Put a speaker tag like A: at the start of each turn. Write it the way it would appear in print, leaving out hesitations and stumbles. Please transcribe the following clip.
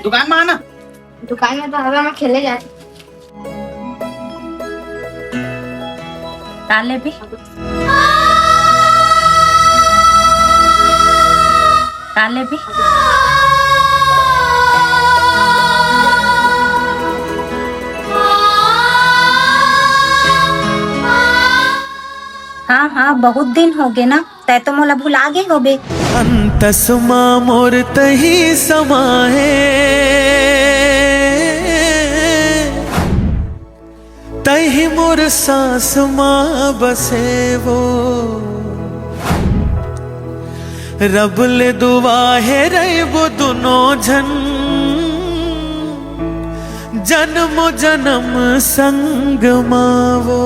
A: दुकान में आना।
B: दुकान में तो हवा में खेले जाते।
C: ताले भी ताले भी हाँ हाँ बहुत दिन हो गए ना, तय तो मोला भुला गे होबे।
D: अंतसमा मोर तही समाहे, तही मोर सांस माँ बसे वो। रब ले दुआ है रे वो दोनों जन, जन्म जन्म संग मावो।